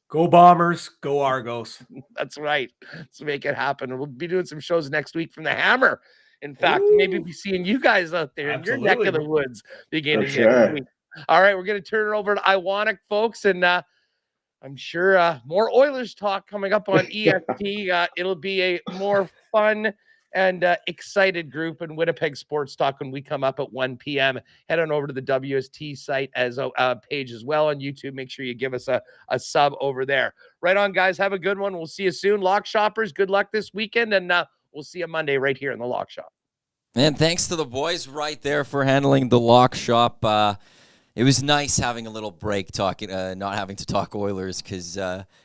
Go Bombers, go Argos. That's right. Let's make it happen. We'll be doing some shows next week from the Hammer. In fact, maybe be seeing you guys out there in your neck of the woods beginning next week. All right, we're going to turn it over to Iwanic, folks, and I'm sure more Oilers talk coming up on ESP. It'll be a more fun and excited group in Winnipeg Sports Talk when we come up at 1 p.m. Head on over to the WST site as a page as well on YouTube. Make sure you give us a sub over there. Right on, guys. Have a good one. We'll see you soon. Lock Shoppers, good luck this weekend, and we'll see you Monday right here in the Lock Shop. And thanks to the boys right there for handling the Lock Shop. It was nice having a little break talking, not having to talk Oilers, because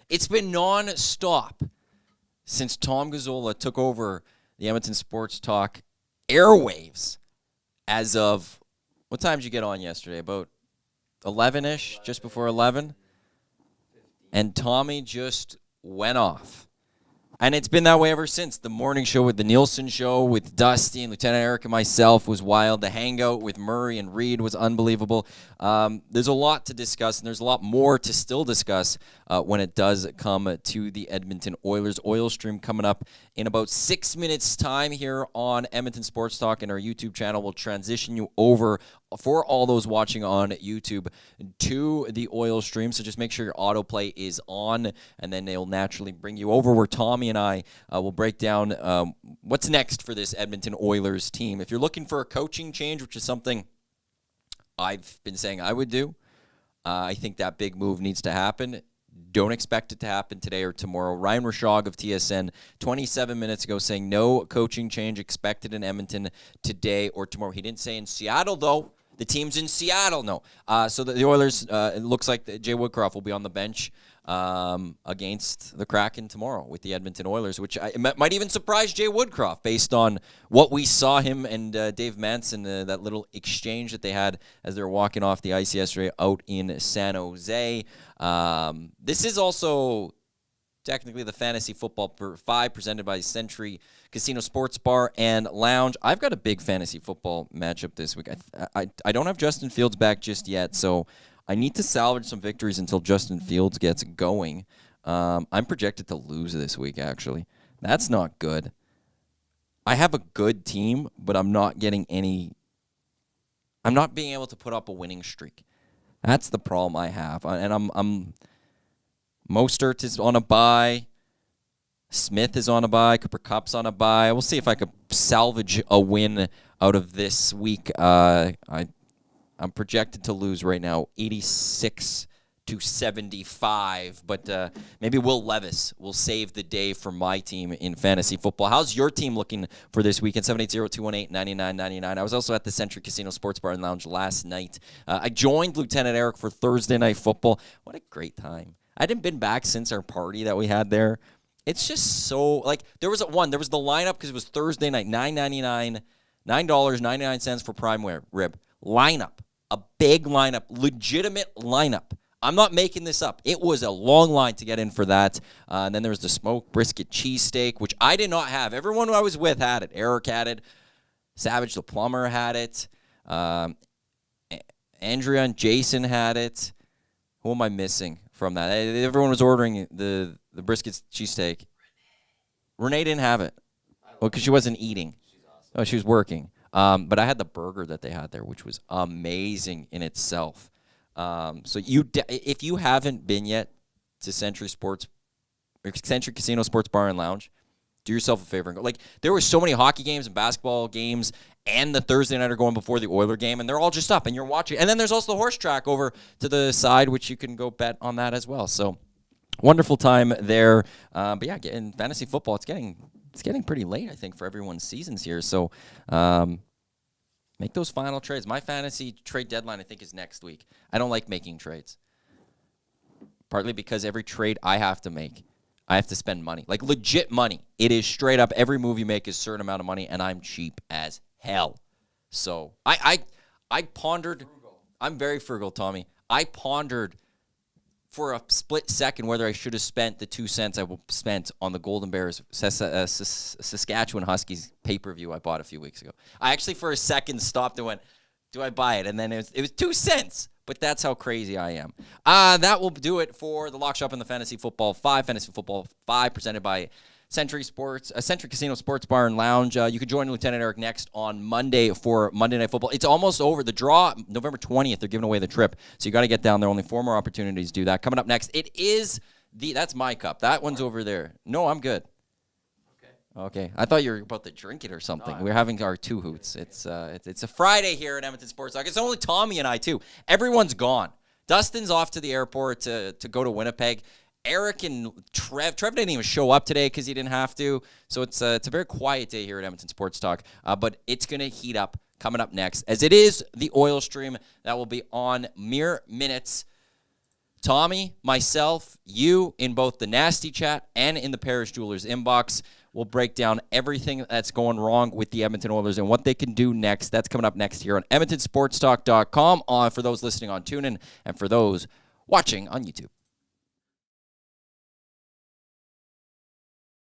it's been non-stop since Tom Gazzola took over the Edmonton Sports Talk airwaves as of, what time did you get on yesterday? About 11-ish, just before 11? And Tommy just went off. And it's been that way ever since. The morning show with the Nielsen Show with Dusty and Lieutenant Eric and myself was wild. The hangout with Murray and Reed was unbelievable. There's a lot to discuss, and there's a lot more to still discuss when it does come to the Edmonton Oilers. Oil Stream coming up in about 6 minutes' time here on Edmonton Sports Talk, and our YouTube channel will transition you over for all those watching on YouTube to the Oil Stream. So just make sure your autoplay is on, and then they'll naturally bring you over where Tommy and I will break down what's next for this Edmonton Oilers team. If you're looking for a coaching change, which is something I've been saying I would do, I think that big move needs to happen. Don't expect it to happen today or tomorrow. Ryan Rashog of TSN 27 minutes ago saying no coaching change expected in Edmonton today or tomorrow. He didn't say in Seattle, though. The team's in Seattle, no. So the Oilers, it looks like Jay Woodcroft will be on the bench against the Kraken tomorrow with the Edmonton Oilers, which might even surprise Jay Woodcroft based on what we saw him and Dave Manson, that little exchange that they had as they were walking off the ice yesterday out in San Jose. This is also technically the Fantasy Football 5 presented by Century Casino Sports Bar and Lounge. I've got a big fantasy football matchup this week. I don't have Justin Fields back just yet, so I need to salvage some victories until Justin Fields gets going. I'm projected to lose this week, actually. That's not good. I have a good team, but I'm not getting any... I'm not being able to put up a winning streak. That's the problem I have. And I'm Mostert is on a bye. Smith is on a bye. Cooper Kupp's on a bye. We'll see if I could salvage a win out of this week. I'm projected to lose right now 86-75, but maybe Will Levis will save the day for my team in fantasy football. How's your team looking for this weekend? 780-218-9999. I was also at the Century Casino Sports Bar and Lounge last night. I joined Lieutenant Eric for Thursday Night Football. What a great time. I hadn't been back since our party that we had there. It's just so, like, there was the lineup because it was Thursday night, $9.99 for prime rib. Lineup. A big lineup, legitimate lineup. I'm not making this up. It was a long line to get in for that. And then there was the smoked brisket cheesesteak, which I did not have. Everyone who I was with had it. Eric had it. Savage the plumber had it. Andrea and Jason had it. Who am I missing from that? Everyone was ordering the brisket cheesesteak. Renee didn't have it. Well, because she wasn't eating. Oh, she was working. But I had the burger that they had there, which was amazing in itself. So if you haven't been yet to Century Casino Sports Bar and Lounge, do yourself a favor and go. Like, there were so many hockey games and basketball games, and the Thursday night are going before the Oiler game, and they're all just up, and you're watching. And then there's also the horse track over to the side, which you can go bet on that as well. So, wonderful time there. But yeah, in fantasy football, it's getting pretty late, I think, for everyone's seasons here. So, make those final trades. My fantasy trade deadline, I think, is next week. I don't like making trades. Partly because every trade I have to make, I have to spend money. Like, legit money. It is straight up. Every move you make is a certain amount of money, and I'm cheap as hell. So, I pondered. I'm very frugal, Tommy. I pondered for a split second whether I should have spent the 2 cents I spent on the Golden Bears Saskatchewan Huskies pay-per-view I bought a few weeks ago. I actually for a second stopped and went, do I buy it? And then it was 2 cents. But that's how crazy I am. That will do it for the Lock Shop and the Fantasy Football 5. Fantasy Football 5 presented by Century Casino Sports Bar and Lounge. You can join Lieutenant Eric next on Monday for Monday Night Football. It's almost over. The draw, November 20th, they're giving away the trip. So you got to get down there. Only 4 more opportunities to do that. Coming up next, it is that's my cup. That one's over there. No, I'm good. Okay. I thought you were about to drink it or something. We're having our 2 hoots. It's a Friday here at Edmonton Sports Talk. It's only Tommy and I, too. Everyone's gone. Dustin's off to the airport to go to Winnipeg. Eric and Trev didn't even show up today because he didn't have to. So it's a very quiet day here at Edmonton Sports Talk. But it's going to heat up coming up next, as it is the oil stream that will be on mere minutes. Tommy, myself, you in both the Nasty Chat and in the Parish Jewelers inbox. We'll break down everything that's going wrong with the Edmonton Oilers and what they can do next. That's coming up next here on EdmontonSportsTalk.com for those listening on TuneIn and for those watching on YouTube.